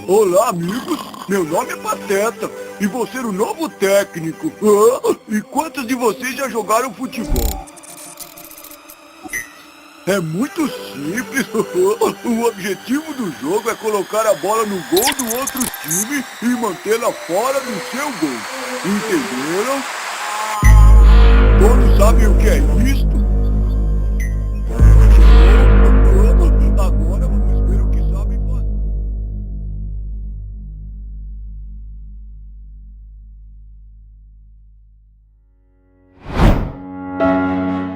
Olá, amigos. Meu nome é Pateta e vou ser o novo técnico. E quantos de vocês já jogaram futebol? É muito simples. O objetivo do jogo é colocar a bola no gol do outro time e mantê-la fora do seu gol. Entenderam? Todos sabem o que é isto? Agora vamos ver o que sabem fazer.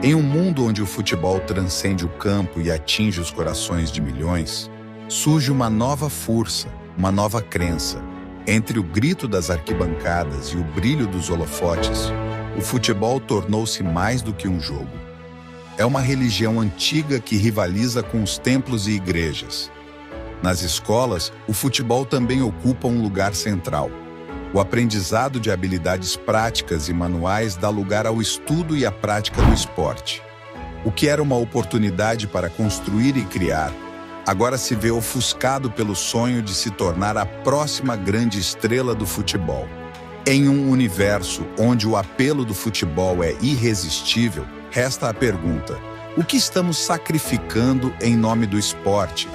Em um mundo onde o futebol transcende o campo e atinge os corações de milhões, surge uma nova força, uma nova crença. Entre o grito das arquibancadas e o brilho dos holofotes, o futebol tornou-se mais do que um jogo. É uma religião antiga que rivaliza com os templos e igrejas. Nas escolas, o futebol também ocupa um lugar central. O aprendizado de habilidades práticas e manuais dá lugar ao estudo e à prática do esporte. O que era uma oportunidade para construir e criar, agora se vê ofuscado pelo sonho de se tornar a próxima grande estrela do futebol. Em um universo onde o apelo do futebol é irresistível, resta a pergunta: o que estamos sacrificando em nome do esporte?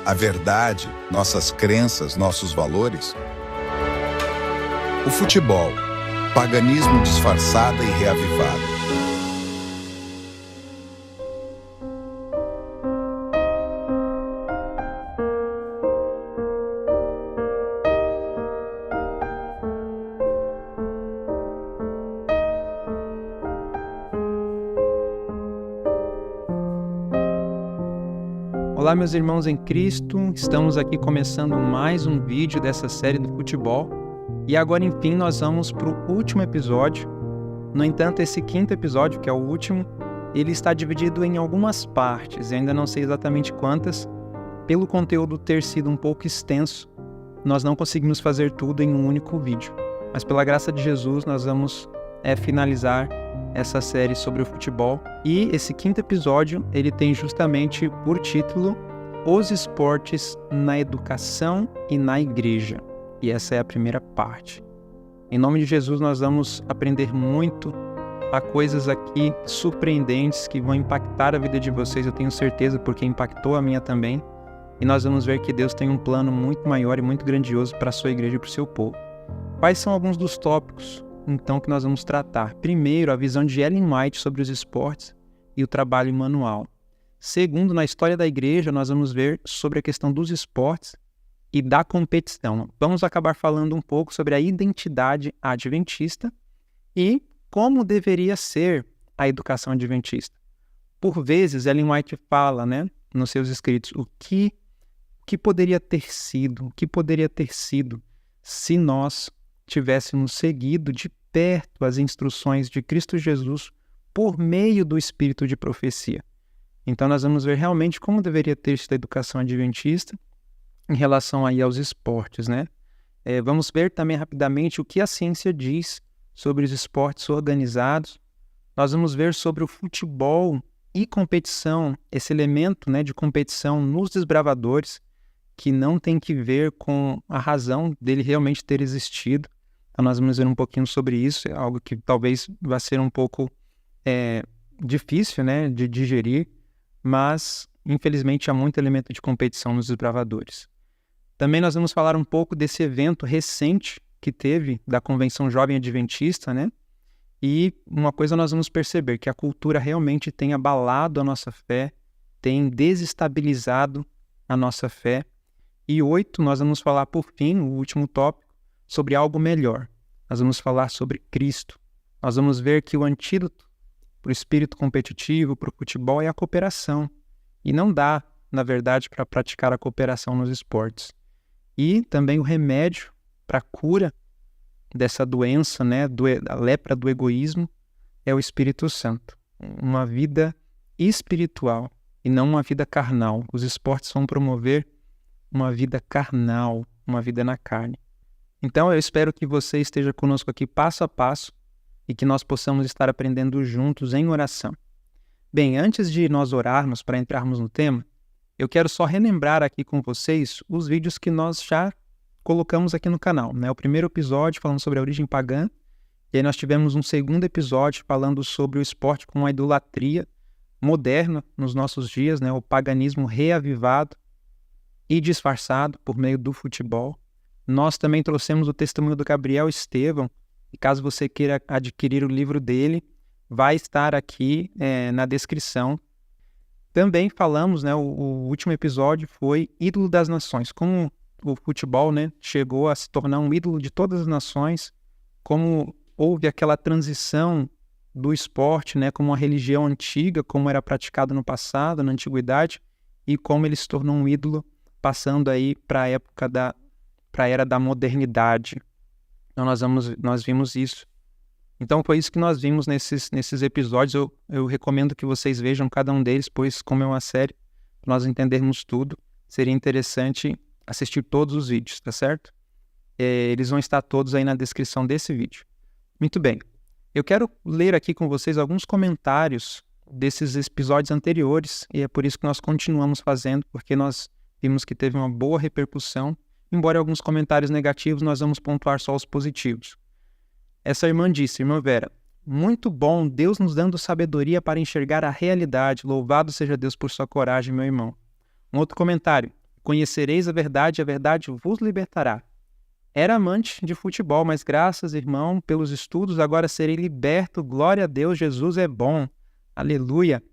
A verdade, nossas crenças, nossos valores? O futebol, paganismo disfarçado e reavivado. Olá, meus irmãos em Cristo, estamos aqui começando mais um vídeo dessa série do futebol e agora, enfim, nós vamos para o último episódio. No entanto, esse quinto episódio, que é o último, ele está dividido em algumas partes, eu ainda não sei exatamente quantas. Pelo conteúdo ter sido um pouco extenso, nós não conseguimos fazer tudo em um único vídeo, mas pela graça de Jesus nós vamos finalizar essa série sobre o futebol. E esse quinto episódio, ele tem justamente por título Os Esportes na Educação e na Igreja. E essa é a primeira parte. Em nome de Jesus, nós vamos aprender muito. Há coisas aqui surpreendentes que vão impactar a vida de vocês, eu tenho certeza, porque impactou a minha também. E nós vamos ver que Deus tem um plano muito maior e muito grandioso para a sua igreja e para o seu povo. Quais são alguns dos tópicos então que nós vamos tratar? Primeiro, a visão de Ellen White sobre os esportes e o trabalho manual. Segundo, na história da igreja, nós vamos ver sobre a questão dos esportes e da competição. Vamos acabar falando um pouco sobre a identidade adventista e como deveria ser a educação adventista. Por vezes, Ellen White fala, nos seus escritos, o que poderia ter sido, se nós tivéssemos seguido de perto as instruções de Cristo Jesus por meio do espírito de profecia. Então nós vamos ver realmente como deveria ter sido a educação adventista em relação aí aos esportes, Vamos ver também rapidamente o que a ciência diz sobre os esportes organizados. Nós vamos ver sobre o futebol e competição, esse elemento de competição nos desbravadores, que não tem que ver com a razão dele realmente ter existido. Então nós vamos ver um pouquinho sobre isso, é algo que talvez vá ser um pouco difícil de digerir, mas infelizmente há muito elemento de competição nos desbravadores. Também nós vamos falar um pouco desse evento recente que teve da Convenção Jovem Adventista, E uma coisa nós vamos perceber, que a cultura realmente tem abalado a nossa fé, tem desestabilizado a nossa fé. E 8, nós vamos falar por fim, o último tópico, sobre algo melhor. Nós vamos falar sobre Cristo. Nós vamos ver que o antídoto para o espírito competitivo, para o futebol, é a cooperação. E não dá, na verdade, para praticar a cooperação nos esportes. E também o remédio para a cura dessa doença, a lepra do egoísmo, é o Espírito Santo. Uma vida espiritual e não uma vida carnal. Os esportes vão promover uma vida carnal, uma vida na carne. Então eu espero que você esteja conosco aqui passo a passo e que nós possamos estar aprendendo juntos em oração. Bem, antes de nós orarmos para entrarmos no tema, eu quero só relembrar aqui com vocês os vídeos que nós já colocamos aqui no canal, né? O primeiro episódio falando sobre a origem pagã, e aí nós tivemos um segundo episódio falando sobre o esporte como a idolatria moderna nos nossos dias, né? O paganismo reavivado e disfarçado por meio do futebol. Nós também trouxemos o testemunho do Gabriel Estevão, e caso você queira adquirir o livro dele, vai estar aqui na descrição. Também falamos, né, o último episódio foi Ídolo das Nações, como o futebol, né, chegou a se tornar um ídolo de todas as nações, como houve aquela transição do esporte, né, como uma religião antiga, como era praticado no passado, na antiguidade, e como ele se tornou um ídolo, passando aí para a época para a era da modernidade. Então nós vimos isso. Então foi isso que nós vimos nesses episódios. Eu recomendo que vocês vejam cada um deles, pois como é uma série, para nós entendermos tudo, seria interessante assistir todos os vídeos, tá certo? Eles vão estar todos aí na descrição desse vídeo. Muito bem. Eu quero ler aqui com vocês alguns comentários desses episódios anteriores, e é por isso que nós continuamos fazendo, porque nós vimos que teve uma boa repercussão. Embora alguns comentários negativos, nós vamos pontuar só os positivos. Essa irmã disse, irmã Vera, muito bom, Deus nos dando sabedoria para enxergar a realidade. Louvado seja Deus por sua coragem, meu irmão. Um outro comentário, conhecereis a verdade vos libertará. Era amante de futebol, mas graças, irmão, pelos estudos, agora serei liberto. Glória a Deus, Jesus é bom. Aleluia.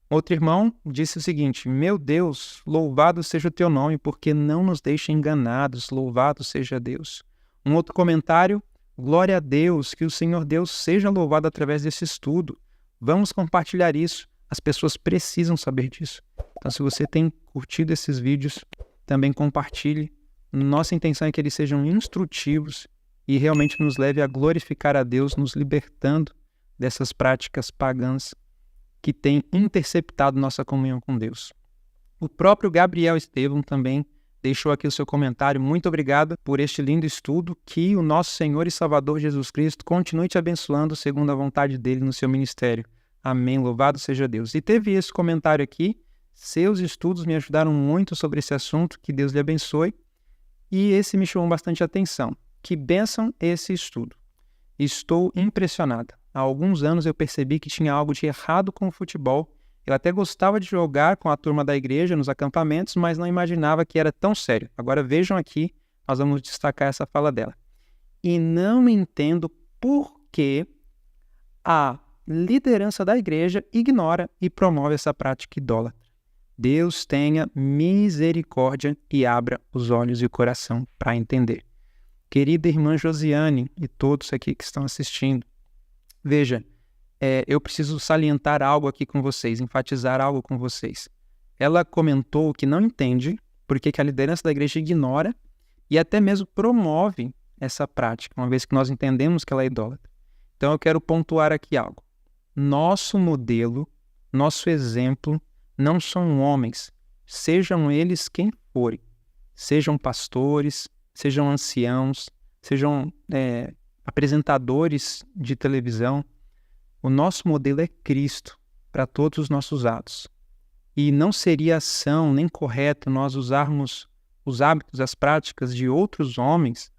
Outro irmão disse o seguinte, meu Deus, louvado seja o teu nome, porque não nos deixa enganados. Louvado seja Deus. Um outro comentário, glória a Deus, que o Senhor Deus seja louvado através desse estudo. Vamos compartilhar isso. As pessoas precisam saber disso. Então, se você tem curtido esses vídeos, também compartilhe. Nossa intenção é que eles sejam instrutivos e realmente nos leve a glorificar a Deus, nos libertando dessas práticas pagãs que têm interceptado nossa comunhão com Deus. O próprio Gabriel Estevão também deixou aqui o seu comentário. Muito obrigado por este lindo estudo. Que o nosso Senhor e Salvador Jesus Cristo continue te abençoando segundo a vontade dele no seu ministério. Amém. Louvado seja Deus. E teve esse comentário aqui. Seus estudos me ajudaram muito sobre esse assunto. Que Deus lhe abençoe. E esse me chamou bastante atenção. Que bênção esse estudo. Estou impressionada. Há alguns anos eu percebi que tinha algo de errado com o futebol. Eu até gostava de jogar com a turma da igreja nos acampamentos, mas não imaginava que era tão sério. Agora vejam aqui, nós vamos destacar essa fala dela. E não entendo por que a liderança da igreja ignora e promove essa prática idólatra. Deus tenha misericórdia e abra os olhos e o coração para entender. Querida irmã Josiane e todos aqui que estão assistindo, veja, eu preciso salientar algo aqui com vocês, enfatizar algo com vocês. Ela comentou que não entende porque que a liderança da igreja ignora e até mesmo promove essa prática, uma vez que nós entendemos que ela é idólatra. Então eu quero pontuar aqui algo. Nosso modelo, nosso exemplo, não são homens, sejam eles quem forem, sejam pastores, sejam anciãos, sejam apresentadores de televisão. O nosso modelo é Cristo para todos os nossos atos. E não seria ação nem correto nós usarmos os hábitos, as práticas de outros homens,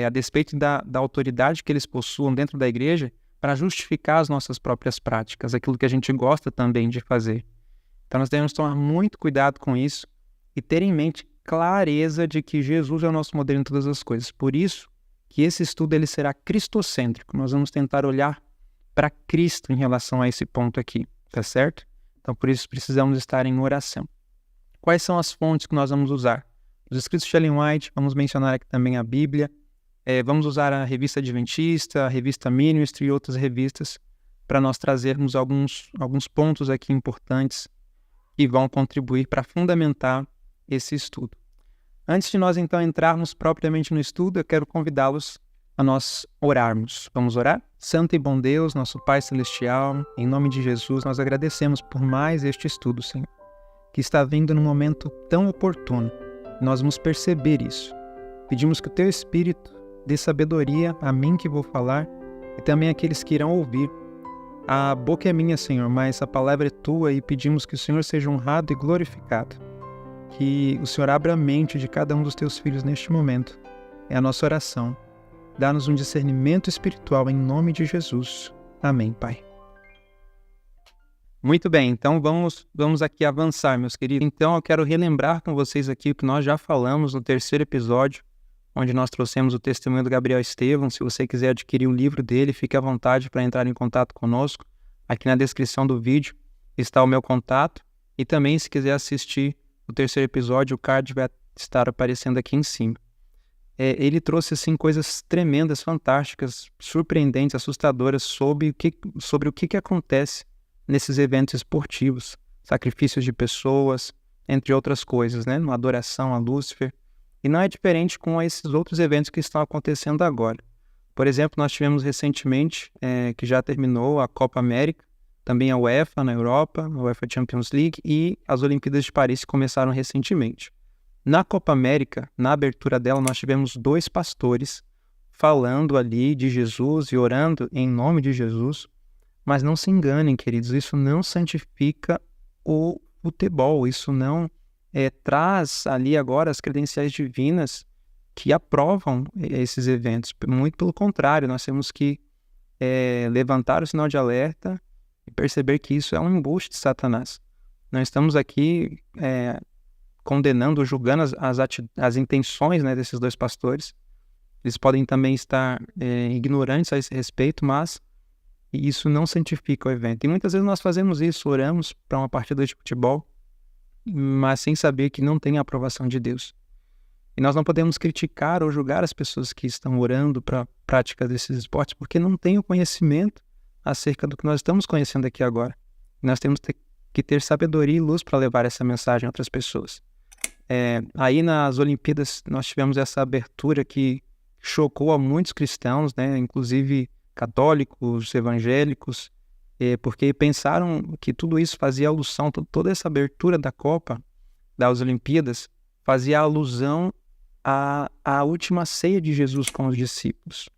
a despeito da autoridade que eles possuam dentro da igreja, para justificar as nossas próprias práticas, aquilo que a gente gosta também de fazer. Então nós devemos tomar muito cuidado com isso e ter em mente clareza de que Jesus é o nosso modelo em todas as coisas. Por isso que esse estudo ele será cristocêntrico. Nós vamos tentar olhar para Cristo em relação a esse ponto aqui, tá certo? Então por isso precisamos estar em oração. Quais são as fontes que nós vamos usar? Os escritos de Ellen White, vamos mencionar aqui também a Bíblia, vamos usar a Revista Adventista, a Revista Ministry e outras revistas para nós trazermos alguns pontos aqui importantes que vão contribuir para fundamentar esse estudo. Antes de nós então entrarmos propriamente no estudo, eu quero convidá-los a nós orarmos. Vamos orar? Santo e bom Deus, nosso Pai Celestial, em nome de Jesus, nós agradecemos por mais este estudo, Senhor, que está vindo num momento tão oportuno. Nós vamos perceber isso. Pedimos que o Teu Espírito dê sabedoria a mim que vou falar e também àqueles que irão ouvir. A boca é minha, Senhor, mas a palavra é Tua e pedimos que o Senhor seja honrado e glorificado. Que o Senhor abra a mente de cada um dos teus filhos neste momento. É a nossa oração. Dá-nos um discernimento espiritual em nome de Jesus. Amém, Pai. Muito bem, então vamos aqui avançar, meus queridos. Então eu quero relembrar com vocês aqui o que nós já falamos no terceiro episódio, onde nós trouxemos o testemunho do Gabriel Estevam. Se você quiser adquirir o livro dele, fique à vontade para entrar em contato conosco. Aqui na descrição do vídeo está o meu contato. E também, se quiser assistir o terceiro episódio, o card vai estar aparecendo aqui em cima. Ele trouxe assim, coisas tremendas, fantásticas, surpreendentes, assustadoras sobre o que acontece nesses eventos esportivos, sacrifícios de pessoas, entre outras coisas, né? Uma adoração a Lúcifer. E não é diferente com esses outros eventos que estão acontecendo agora. Por exemplo, nós tivemos recentemente, que já terminou, a Copa América, também a UEFA na Europa, a UEFA Champions League, e as Olimpíadas de Paris que começaram recentemente. Na Copa América, na abertura dela, nós tivemos 2 pastores falando ali de Jesus e orando em nome de Jesus. Mas não se enganem, queridos, isso não santifica o futebol, isso não traz ali agora as credenciais divinas que aprovam esses eventos. Muito pelo contrário, nós temos que levantar o sinal de alerta e perceber que isso é um embuste de Satanás. Não estamos aqui condenando ou julgando as intenções, né, desses 2 pastores. Eles podem também estar ignorantes a esse respeito, mas isso não santifica o evento. E muitas vezes nós fazemos isso, oramos para uma partida de futebol, mas sem saber que não tem a aprovação de Deus. E nós não podemos criticar ou julgar as pessoas que estão orando para a prática desses esportes, porque não têm o conhecimento acerca do que nós estamos conhecendo aqui agora. E nós temos que ter sabedoria e luz para levar essa mensagem a outras pessoas. Aí nas Olimpíadas nós tivemos essa abertura que chocou a muitos cristãos, né? Inclusive católicos, evangélicos, porque pensaram que tudo isso fazia alusão, toda essa abertura da Copa, das Olimpíadas, fazia alusão à última ceia de Jesus com os discípulos.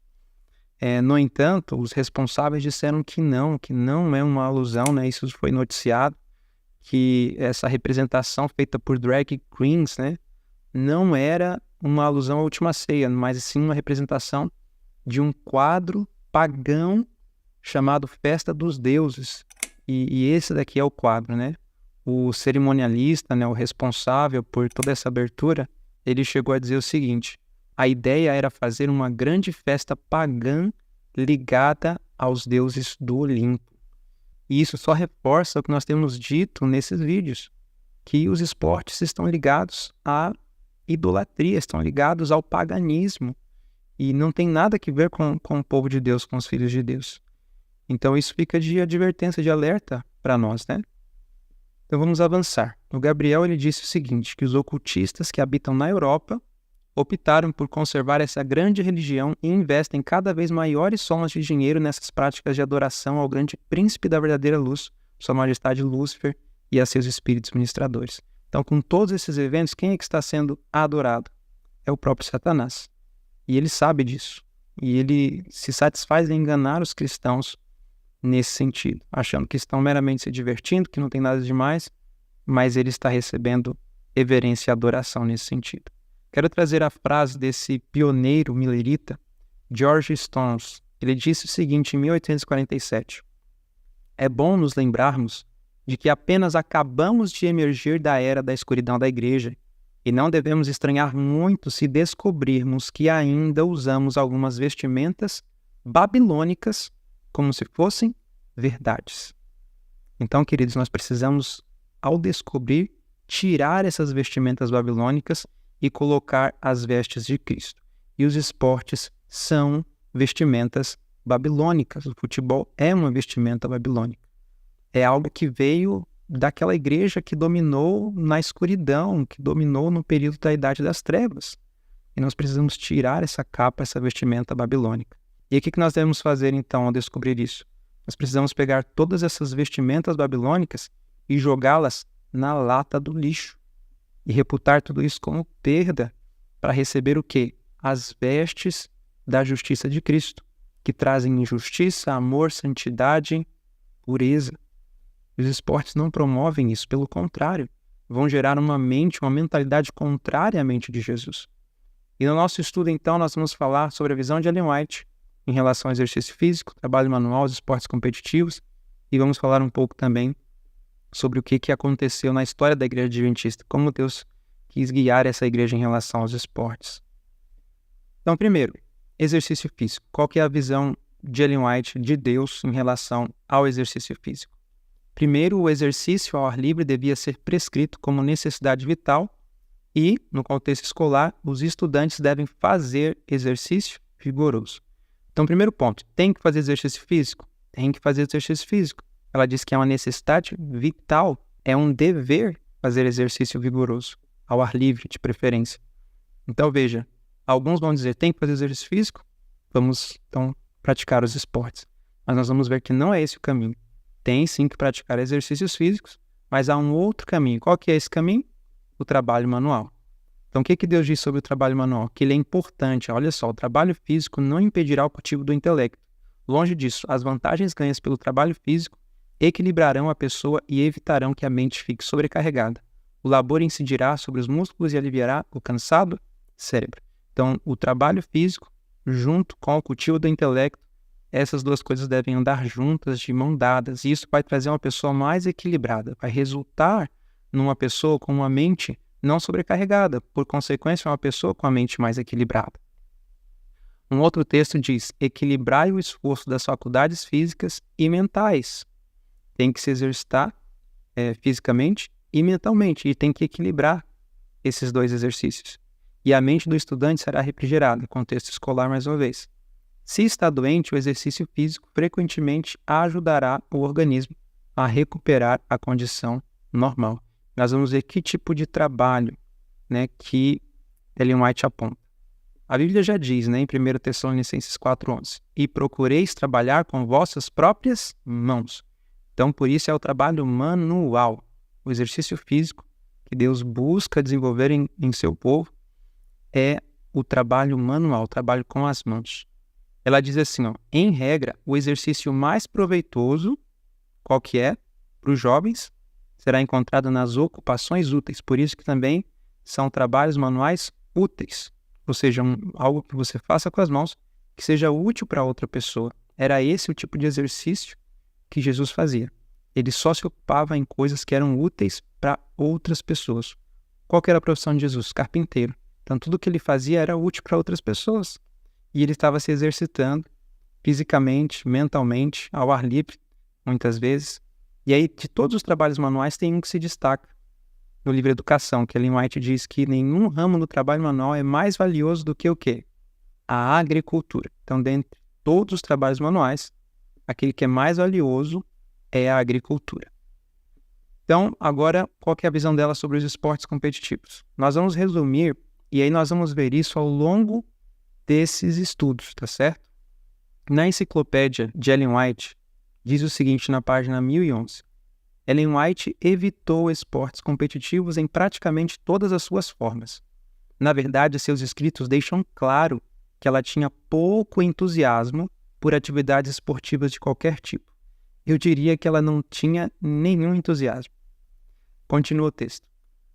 No entanto, os responsáveis disseram que não é uma alusão, né? Isso foi noticiado, que essa representação feita por drag queens, né, não era uma alusão à última ceia, mas sim uma representação de um quadro pagão chamado Festa dos Deuses. E esse daqui é o quadro, né? O cerimonialista, né, o responsável por toda essa abertura, ele chegou a dizer o seguinte: a ideia era fazer uma grande festa pagã ligada aos deuses do Olimpo. E isso só reforça o que nós temos dito nesses vídeos, que os esportes estão ligados à idolatria, estão ligados ao paganismo, e não tem nada a ver com o povo de Deus, com os filhos de Deus. Então isso fica de advertência, de alerta para nós, né? Então vamos avançar. O Gabriel ele disse o seguinte, que os ocultistas que habitam na Europa optaram por conservar essa grande religião e investem cada vez maiores somas de dinheiro nessas práticas de adoração ao grande príncipe da verdadeira luz, Sua Majestade Lúcifer, e a seus espíritos ministradores. Então, com todos esses eventos, quem é que está sendo adorado? É o próprio Satanás. E ele sabe disso. E ele se satisfaz em enganar os cristãos nesse sentido, achando que estão meramente se divertindo, que não tem nada demais, mas ele está recebendo reverência e adoração nesse sentido. Quero trazer a frase desse pioneiro millerita, George Stones. Ele disse o seguinte em 1847: é bom nos lembrarmos de que apenas acabamos de emergir da era da escuridão da igreja e não devemos estranhar muito se descobrirmos que ainda usamos algumas vestimentas babilônicas como se fossem verdades. Então, queridos, nós precisamos, ao descobrir, tirar essas vestimentas babilônicas e colocar as vestes de Cristo. E os esportes são vestimentas babilônicas. O futebol é uma vestimenta babilônica. É algo que veio daquela igreja que dominou na escuridão, que dominou no período da Idade das Trevas. E nós precisamos tirar essa capa, essa vestimenta babilônica. E o que nós devemos fazer então ao descobrir isso? Nós precisamos pegar todas essas vestimentas babilônicas e jogá-las na lata do lixo e reputar tudo isso como perda para receber o quê? As vestes da justiça de Cristo, que trazem justiça, amor, santidade, pureza. Os esportes não promovem isso, pelo contrário, vão gerar uma mentalidade contrária à mente de Jesus. E no nosso estudo, então, nós vamos falar sobre a visão de Ellen White em relação ao exercício físico, trabalho manual, os esportes competitivos, e vamos falar um pouco também sobre o que aconteceu na história da Igreja Adventista, como Deus quis guiar essa igreja em relação aos esportes. Então, primeiro, exercício físico. Qual que é a visão de Ellen White de Deus em relação ao exercício físico? Primeiro, o exercício ao ar livre devia ser prescrito como necessidade vital e, no contexto escolar, os estudantes devem fazer exercício vigoroso. Então, primeiro ponto, tem que fazer exercício físico? Tem que fazer exercício físico. Ela diz que é uma necessidade vital, é um dever fazer exercício vigoroso, ao ar livre, de preferência. Então, veja, alguns vão dizer, tem que fazer exercício físico? Vamos, então, praticar os esportes. Mas nós vamos ver que não é esse o caminho. Tem, sim, que praticar exercícios físicos, mas há um outro caminho. Qual que é esse caminho? O trabalho manual. Então, o que Deus diz sobre o trabalho manual? Que ele é importante. Olha só, o trabalho físico não impedirá o cultivo do intelecto. Longe disso, as vantagens ganhas pelo trabalho físico equilibrarão a pessoa e evitarão que a mente fique sobrecarregada. O labor incidirá sobre os músculos e aliviará o cansado cérebro. Então, o trabalho físico, junto com o cultivo do intelecto, essas duas coisas devem andar juntas, de mão dadas. E isso vai trazer uma pessoa mais equilibrada, vai resultar numa pessoa com uma mente não sobrecarregada, por consequência, uma pessoa com a mente mais equilibrada. Um outro texto diz, equilibrai o esforço das faculdades físicas e mentais. Tem que se exercitar fisicamente e mentalmente, e tem que equilibrar esses dois exercícios. E a mente do estudante será refrigerada, contexto escolar mais uma vez. Se está doente, o exercício físico frequentemente ajudará o organismo a recuperar a condição normal. Nós vamos ver que tipo de trabalho, que Ellen White aponta. A Bíblia já diz, em 1 Tessalonicenses 4:11, e procureis trabalhar com vossas próprias mãos. Então, por isso é o trabalho manual, o exercício físico que Deus busca desenvolver em seu povo é o trabalho manual, o trabalho com as mãos. Ela diz assim, em regra, o exercício mais proveitoso, qual que é? Para os jovens, será encontrado nas ocupações úteis. Por isso que também são trabalhos manuais úteis. Ou seja, algo que você faça com as mãos que seja útil para outra pessoa. Era esse o tipo de exercício que Jesus fazia. Ele só se ocupava em coisas que eram úteis para outras pessoas. Qual que era a profissão de Jesus? Carpinteiro. Então, tudo que ele fazia era útil para outras pessoas. E ele estava se exercitando fisicamente, mentalmente, ao ar livre, muitas vezes. E aí, de todos os trabalhos manuais, tem um que se destaca no livro Educação, que Ellen White diz que nenhum ramo do trabalho manual é mais valioso do que o quê? A agricultura. Então, dentre todos os trabalhos manuais, aquele que é mais valioso é a agricultura. Então, agora, qual que é a visão dela sobre os esportes competitivos? Nós vamos resumir, e aí nós vamos ver isso ao longo desses estudos, tá certo? Na enciclopédia de Ellen White, diz o seguinte na página 1011. Ellen White evitou esportes competitivos em praticamente todas as suas formas. Na verdade, seus escritos deixam claro que ela tinha pouco entusiasmo por atividades esportivas de qualquer tipo. Eu diria que ela não tinha nenhum entusiasmo. Continua o texto.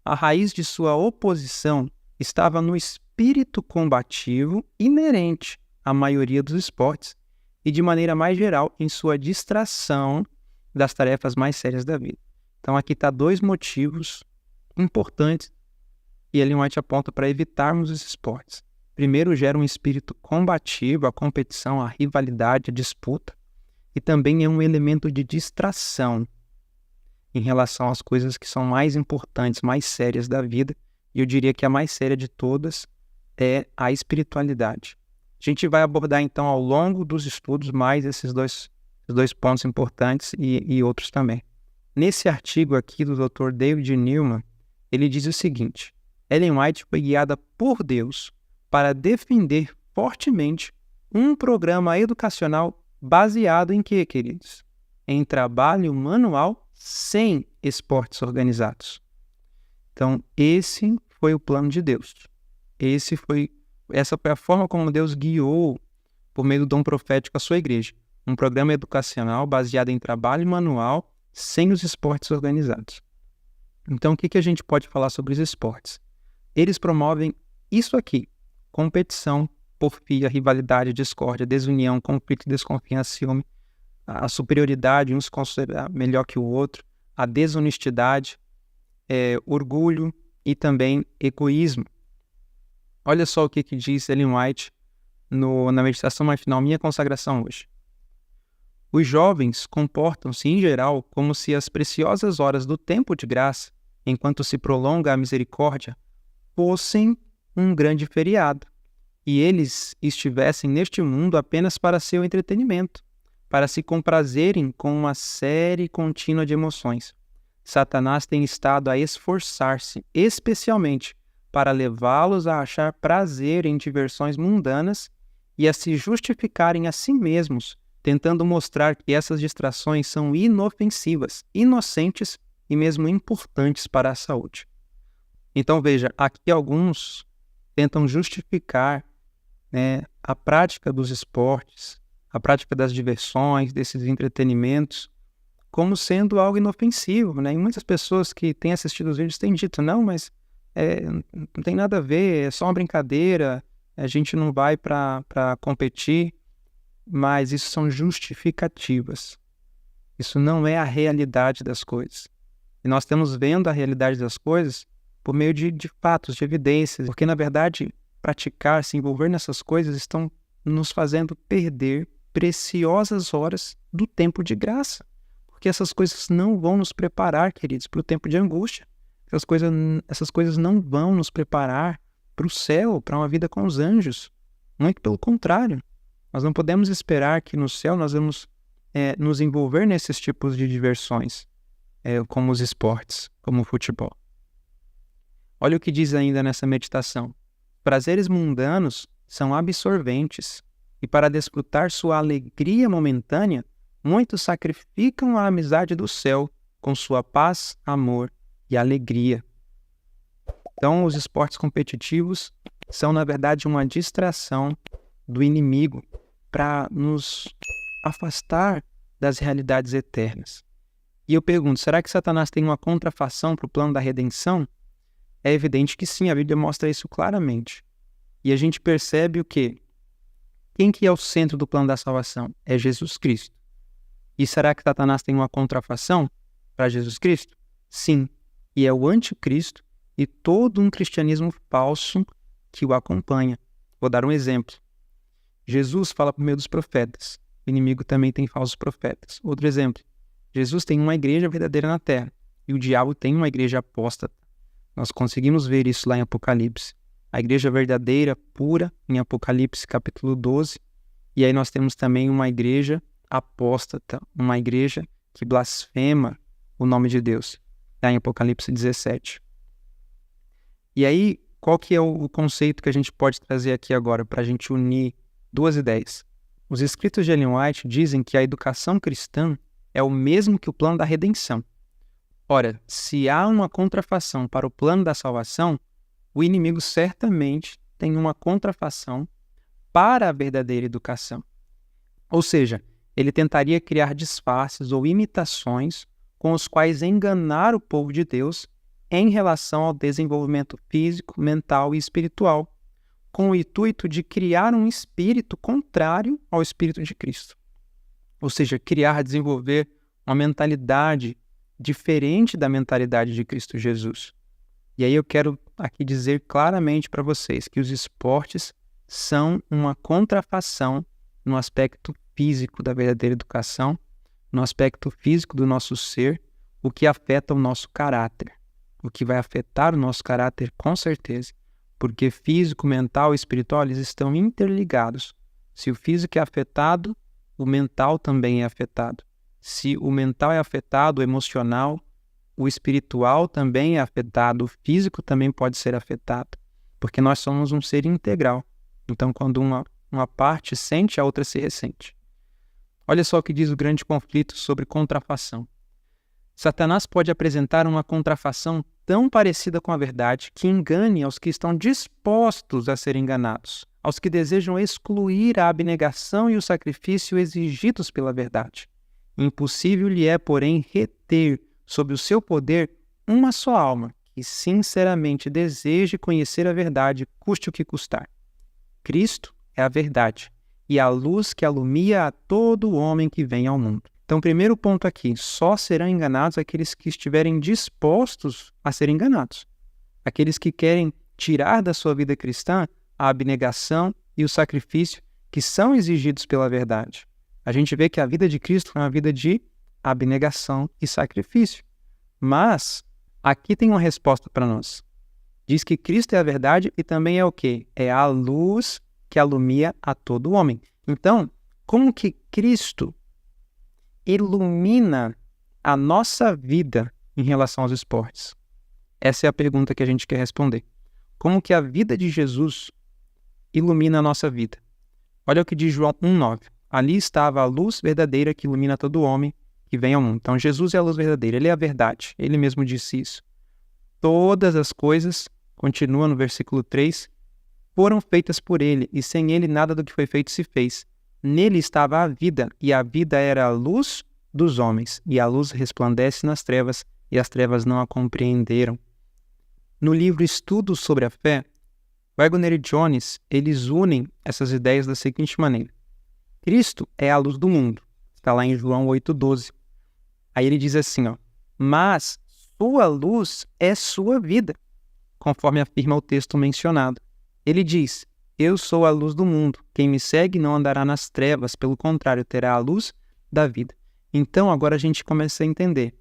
A raiz de sua oposição estava no espírito combativo inerente à maioria dos esportes e, de maneira mais geral, em sua distração das tarefas mais sérias da vida. Então, aqui está dois motivos importantes e Ellen White aponta para evitarmos os esportes. Primeiro, gera um espírito combativo, a competição, a rivalidade, a disputa, e também é um elemento de distração em relação às coisas que são mais importantes, mais sérias da vida, e eu diria que a mais séria de todas é a espiritualidade. A gente vai abordar, então, ao longo dos estudos, mais esses dois pontos importantes e outros também. Nesse artigo aqui do Dr. David Newman, ele diz o seguinte: Ellen White foi guiada por Deus para defender fortemente um programa educacional baseado em quê, queridos? Em trabalho manual sem esportes organizados. Então, esse foi o plano de Deus. Essa foi a forma como Deus guiou, por meio do dom profético, a sua igreja. Um programa educacional baseado em trabalho manual sem os esportes organizados. Então, o que a gente pode falar sobre os esportes? Eles promovem isso aqui: competição, porfia, rivalidade, discórdia, desunião, conflito, desconfiança, ciúme, a superioridade, uns considerar melhor que o outro, a desonestidade, orgulho e também egoísmo. Olha só o que diz Ellen White na meditação matinal Minha Consagração Hoje. Os jovens comportam-se, em geral, como se as preciosas horas do tempo de graça, enquanto se prolonga a misericórdia, fossem um grande feriado, e eles estivessem neste mundo apenas para seu entretenimento, para se comprazerem com uma série contínua de emoções. Satanás tem estado a esforçar-se, especialmente, para levá-los a achar prazer em diversões mundanas e a se justificarem a si mesmos, tentando mostrar que essas distrações são inofensivas, inocentes e mesmo importantes para a saúde. Então veja, aqui alguns tentam justificar, a prática dos esportes, a prática das diversões, desses entretenimentos, como sendo algo inofensivo, E muitas pessoas que têm assistido os vídeos têm dito, não, mas não tem nada a ver, é só uma brincadeira, a gente não vai para competir, mas isso são justificativas. Isso não é a realidade das coisas. E nós estamos vendo a realidade das coisas por meio de fatos, de evidências, porque, na verdade, praticar, se envolver nessas coisas estão nos fazendo perder preciosas horas do tempo de graça. Porque essas coisas não vão nos preparar, queridos, para o tempo de angústia. Essas coisas não vão nos preparar para o céu, para uma vida com os anjos. Muito pelo contrário. Nós não podemos esperar que no céu nós vamos nos envolver nesses tipos de diversões, como os esportes, como o futebol. Olha o que diz ainda nessa meditação. Prazeres mundanos são absorventes, e para desfrutar sua alegria momentânea, muitos sacrificam a amizade do céu com sua paz, amor e alegria. Então, os esportes competitivos são, na verdade, uma distração do inimigo para nos afastar das realidades eternas. E eu pergunto, será que Satanás tem uma contrafação para o plano da redenção? É evidente que sim, a Bíblia mostra isso claramente. E a gente percebe o quê? Quem que é o centro do plano da salvação? É Jesus Cristo. E será que Satanás tem uma contrafação para Jesus Cristo? Sim. E é o anticristo e todo um cristianismo falso que o acompanha. Vou dar um exemplo. Jesus fala por meio dos profetas. O inimigo também tem falsos profetas. Outro exemplo. Jesus tem uma igreja verdadeira na terra. E o diabo tem uma igreja apóstata. Nós conseguimos ver isso lá em Apocalipse. A igreja verdadeira, pura, em Apocalipse capítulo 12. E aí nós temos também uma igreja apóstata, uma igreja que blasfema o nome de Deus, lá em Apocalipse 17. E aí, qual que é o conceito que a gente pode trazer aqui agora para a gente unir duas ideias? Os escritos de Ellen White dizem que a educação cristã é o mesmo que o plano da redenção. Ora, se há uma contrafação para o plano da salvação, o inimigo certamente tem uma contrafação para a verdadeira educação. Ou seja, ele tentaria criar disfarces ou imitações com os quais enganar o povo de Deus em relação ao desenvolvimento físico, mental e espiritual, com o intuito de criar um espírito contrário ao espírito de Cristo. Ou seja, desenvolver uma mentalidade diferente da mentalidade de Cristo Jesus. E aí eu quero aqui dizer claramente para vocês que os esportes são uma contrafação no aspecto físico da verdadeira educação, no aspecto físico do nosso ser, o que afeta o nosso caráter. O que vai afetar o nosso caráter, com certeza, porque físico, mental e espiritual, eles estão interligados. Se o físico é afetado, o mental também é afetado. Se o mental é afetado, o emocional, o espiritual também é afetado, o físico também pode ser afetado, porque nós somos um ser integral. Então, quando uma parte sente, a outra se ressente. Olha só o que diz o grande conflito sobre contrafação. Satanás pode apresentar uma contrafação tão parecida com a verdade que engane aos que estão dispostos a ser enganados, aos que desejam excluir a abnegação e o sacrifício exigidos pela verdade. Impossível lhe é, porém, reter sob o seu poder uma só alma que sinceramente deseje conhecer a verdade, custe o que custar. Cristo é a verdade e a luz que alumia a todo homem que vem ao mundo. Então, primeiro ponto aqui, só serão enganados aqueles que estiverem dispostos a ser enganados. Aqueles que querem tirar da sua vida cristã a abnegação e o sacrifício que são exigidos pela verdade. A gente vê que a vida de Cristo é uma vida de abnegação e sacrifício. Mas aqui tem uma resposta para nós. Diz que Cristo é a verdade e também é o quê? É a luz que alumia a todo homem. Então, como que Cristo ilumina a nossa vida em relação aos esportes? Essa é a pergunta que a gente quer responder. Como que a vida de Jesus ilumina a nossa vida? Olha o que diz João 1,9. Ali estava a luz verdadeira que ilumina todo homem que vem ao mundo. Então, Jesus é a luz verdadeira, ele é a verdade. Ele mesmo disse isso. Todas as coisas, continua no versículo 3, foram feitas por ele, e sem ele nada do que foi feito se fez. Nele estava a vida, e a vida era a luz dos homens, e a luz resplandece nas trevas, e as trevas não a compreenderam. No livro Estudos sobre a Fé, Wagner e Jones, eles unem essas ideias da seguinte maneira. Cristo é a luz do mundo. Está lá em João 8,12. Aí ele diz assim, mas sua luz é sua vida, conforme afirma o texto mencionado. Ele diz, eu sou a luz do mundo. Quem me segue não andará nas trevas, pelo contrário, terá a luz da vida. Então, agora a gente começa a entender.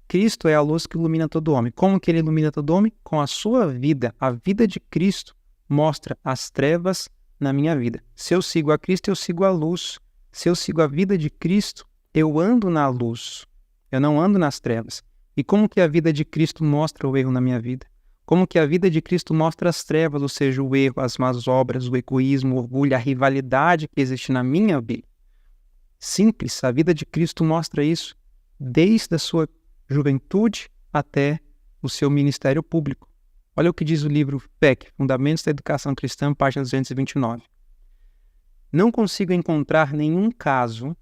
Cristo é a luz que ilumina todo homem. Como que ele ilumina todo homem? Com a sua vida. A vida de Cristo mostra as trevas na minha vida. Se eu sigo a Cristo, eu sigo a luz. Se eu sigo a vida de Cristo, eu ando na luz. Eu não ando nas trevas. E como que a vida de Cristo mostra o erro na minha vida? Como que a vida de Cristo mostra as trevas, ou seja, o erro, as más obras, o egoísmo, o orgulho, a rivalidade que existe na minha vida? Simples, a vida de Cristo mostra isso desde a sua juventude até o seu ministério público. Olha o que diz o livro PEC, Fundamentos da Educação Cristã, página 229. Não consigo encontrar nenhum caso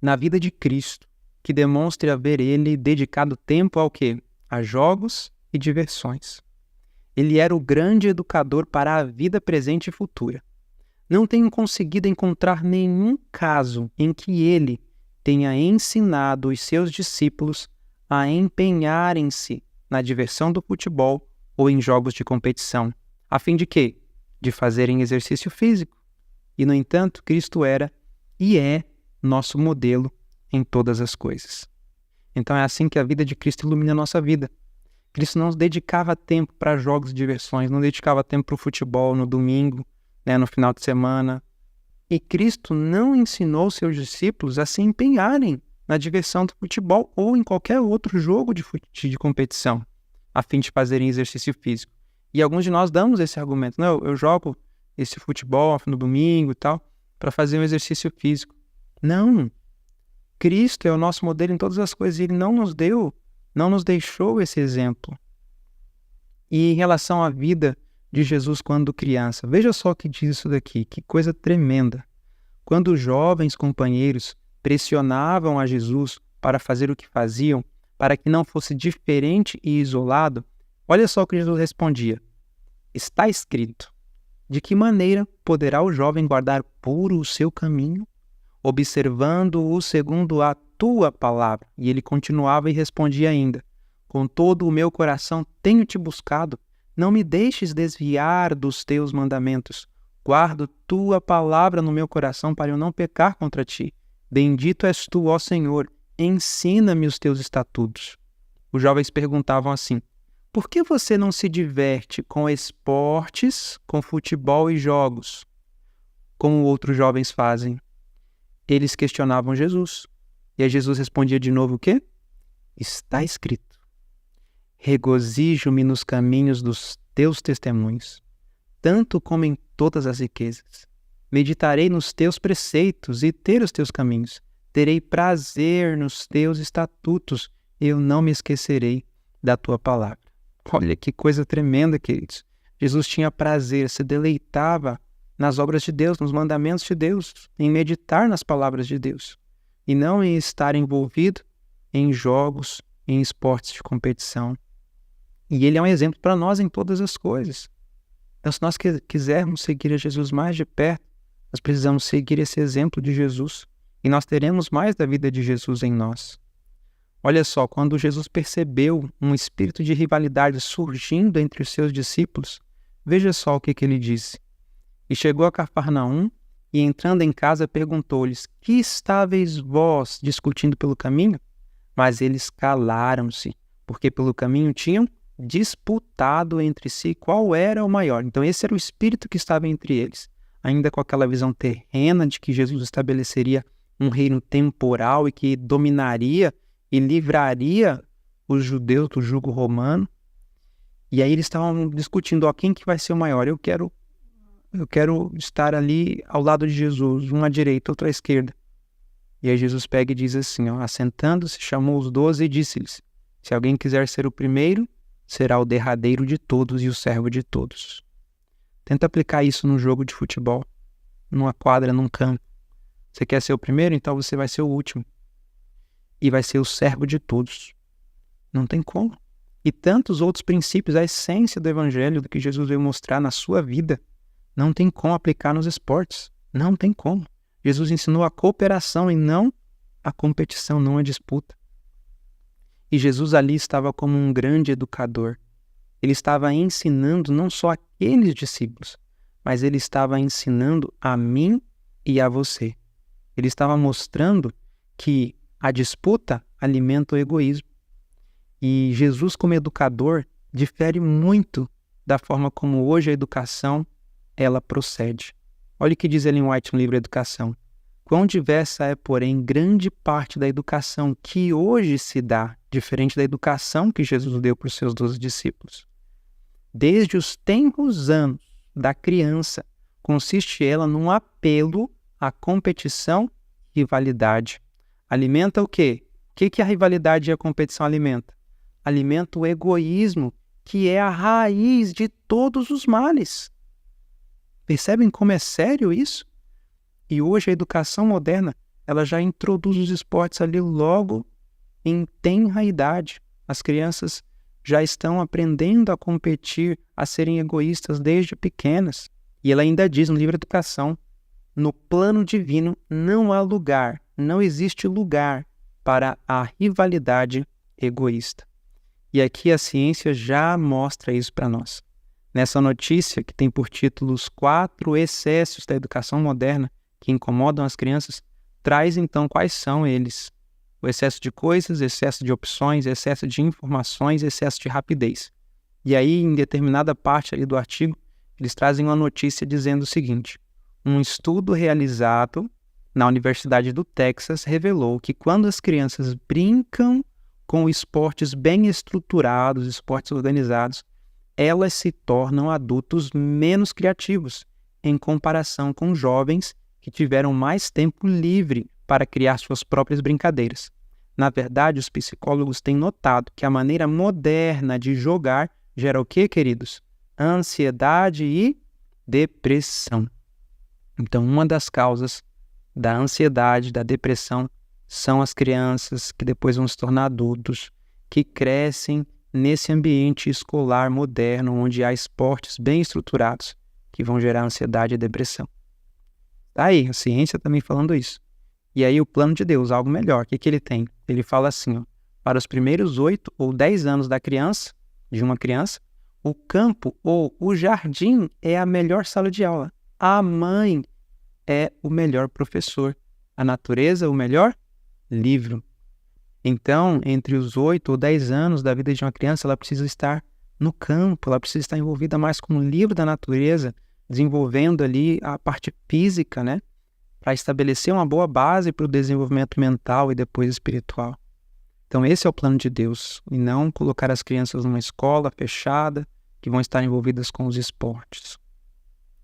na vida de Cristo que demonstre haver ele dedicado tempo ao quê? A jogos e diversões. Ele era o grande educador para a vida presente e futura. Não tenho conseguido encontrar nenhum caso em que ele tenha ensinado os seus discípulos a empenharem-se na diversão do futebol ou em jogos de competição, a fim de quê? De fazerem exercício físico. E, no entanto, Cristo era e é nosso modelo em todas as coisas. Então é assim que a vida de Cristo ilumina a nossa vida. Cristo não dedicava tempo para jogos e diversões, não dedicava tempo para o futebol no domingo, no final de semana. E Cristo não ensinou seus discípulos a se empenharem na diversão do futebol ou em qualquer outro jogo de competição, a fim de fazerem exercício físico. E alguns de nós damos esse argumento. Não, eu jogo esse futebol no domingo e tal, para fazer um exercício físico. Não. Cristo é o nosso modelo em todas as coisas e ele não nos deixou esse exemplo. E em relação à vida de Jesus quando criança, veja só o que diz isso daqui, que coisa tremenda. Quando os jovens companheiros pressionavam a Jesus para fazer o que faziam, para que não fosse diferente e isolado, olha só o que Jesus respondia. Está escrito, de que maneira poderá o jovem guardar puro o seu caminho, observando-o segundo a tua palavra? E ele continuava e respondia ainda, com todo o meu coração tenho te buscado, não me deixes desviar dos teus mandamentos. Guardo tua palavra no meu coração para eu não pecar contra ti. Bendito és tu, ó Senhor, ensina-me os teus estatutos. Os jovens perguntavam assim, por que você não se diverte com esportes, com futebol e jogos, como outros jovens fazem? Eles questionavam Jesus. E aí Jesus respondia de novo o quê? Está escrito. Regozijo-me nos caminhos dos teus testemunhos, tanto como em todas as riquezas. Meditarei nos teus preceitos e ter os teus caminhos. Terei prazer nos teus estatutos. Eu não me esquecerei da tua palavra. Olha que coisa tremenda, queridos. Jesus tinha prazer, se deleitava nas obras de Deus, nos mandamentos de Deus, em meditar nas palavras de Deus. E não em estar envolvido em jogos, em esportes de competição. E ele é um exemplo para nós em todas as coisas. Então, se nós quisermos seguir a Jesus mais de perto, nós precisamos seguir esse exemplo de Jesus. E nós teremos mais da vida de Jesus em nós. Olha só, quando Jesus percebeu um espírito de rivalidade surgindo entre os seus discípulos, veja só o que ele disse. E chegou a Cafarnaum, e entrando em casa perguntou-lhes: que estáveis vós discutindo pelo caminho? Mas eles calaram-se, porque pelo caminho tinham disputado entre si qual era o maior. Então esse era o espírito que estava entre eles, ainda com aquela visão terrena de que Jesus estabeleceria um reino temporal e que dominaria e livraria os judeus do jugo romano. E aí eles estavam discutindo, quem que vai ser o maior? Eu quero estar ali ao lado de Jesus, um à direita, outro à esquerda. E aí Jesus pega e diz assim, assentando-se, chamou os 12 e disse-lhes: se alguém quiser ser o primeiro, será o derradeiro de todos e o servo de todos. Tenta aplicar isso num jogo de futebol, numa quadra, num campo. Você quer ser o primeiro? Então você vai ser o último. E vai ser o servo de todos. Não tem como. E tantos outros princípios, a essência do evangelho, do que Jesus veio mostrar na sua vida, não tem como aplicar nos esportes. Não tem como. Jesus ensinou a cooperação e não a competição, não a disputa. E Jesus ali estava como um grande educador. Ele estava ensinando não só aqueles discípulos, mas ele estava ensinando a mim e a você. Ele estava mostrando que a disputa alimenta o egoísmo. E Jesus, como educador, difere muito da forma como hoje a educação ela procede. Olha o que diz Ellen White no livro Educação. Quão diversa é, porém, grande parte da educação que hoje se dá, diferente da educação que Jesus deu para os seus 12 discípulos. Desde os tenros anos da criança, consiste ela num apelo à competição e rivalidade. Alimenta o quê? O que a rivalidade e a competição alimenta? Alimenta o egoísmo, que é a raiz de todos os males. Percebem como é sério isso? E hoje a educação moderna, ela já introduz os esportes ali logo em tenra idade. As crianças já estão aprendendo a competir, a serem egoístas desde pequenas. E ela ainda diz no livro Educação, no plano divino não há lugar, não existe lugar para a rivalidade egoísta. E aqui a ciência já mostra isso para nós. Nessa notícia, que tem por título Os 4 excessos da educação moderna que incomodam as crianças, traz então quais são eles. O excesso de coisas, excesso de opções, excesso de informações, excesso de rapidez. E aí, em determinada parte ali do artigo, eles trazem uma notícia dizendo o seguinte: um estudo realizado na Universidade do Texas revelou que quando as crianças brincam com esportes bem estruturados, esportes organizados, elas se tornam adultos menos criativos, em comparação com jovens que tiveram mais tempo livre para criar suas próprias brincadeiras. Na verdade, os psicólogos têm notado que a maneira moderna de jogar gera o quê, queridos? Ansiedade e depressão. Então, uma das causas da ansiedade, da depressão, são as crianças que depois vão se tornar adultos, que crescem nesse ambiente escolar moderno, onde há esportes bem estruturados, que vão gerar ansiedade e depressão. Tá aí, a ciência também falando isso. E aí o plano de Deus, algo melhor, o que ele tem? Ele fala assim, para os primeiros 8 ou 10 anos de uma criança, o campo ou o jardim é a melhor sala de aula. A mãe é o melhor professor. A natureza, o melhor livro. Então, entre os 8 ou 10 anos da vida de uma criança, ela precisa estar no campo, ela precisa estar envolvida mais com o livro da natureza, desenvolvendo ali a parte física, né? Para estabelecer uma boa base para o desenvolvimento mental e depois espiritual. Então, esse é o plano de Deus, e não colocar as crianças numa escola fechada, que vão estar envolvidas com os esportes.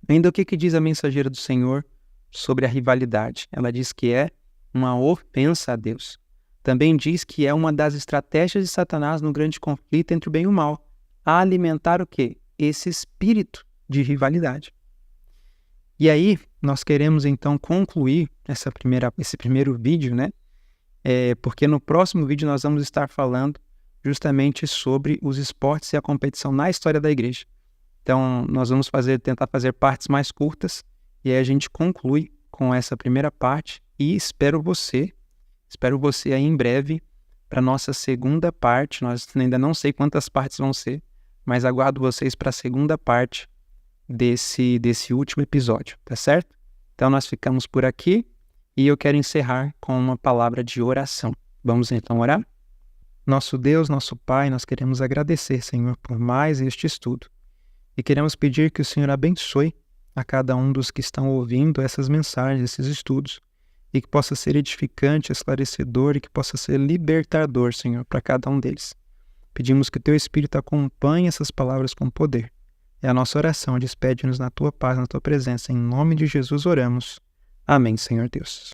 Ainda o que diz a mensageira do Senhor sobre a rivalidade? Ela diz que é uma ofensa a Deus. Também diz que é uma das estratégias de Satanás no grande conflito entre o bem e o mal, a alimentar o quê? Esse espírito de rivalidade. E aí, nós queremos então concluir esse primeiro vídeo, né? Porque no próximo vídeo nós vamos estar falando justamente sobre os esportes e a competição na história da igreja. Então, nós vamos tentar fazer partes mais curtas, e aí a gente conclui com essa primeira parte, e espero você aí em breve para a nossa segunda parte. Nós ainda não sei quantas partes vão ser, mas aguardo vocês para a segunda parte desse último episódio, tá certo? Então nós ficamos por aqui e eu quero encerrar com uma palavra de oração. Vamos então orar? Nosso Deus, nosso Pai, nós queremos agradecer, Senhor, por mais este estudo e queremos pedir que o Senhor abençoe a cada um dos que estão ouvindo essas mensagens, esses estudos, e que possa ser edificante, esclarecedor e que possa ser libertador, Senhor, para cada um deles. Pedimos que o Teu Espírito acompanhe essas palavras com poder. É a nossa oração, despede-nos na Tua paz, na Tua presença. Em nome de Jesus oramos. Amém, Senhor Deus.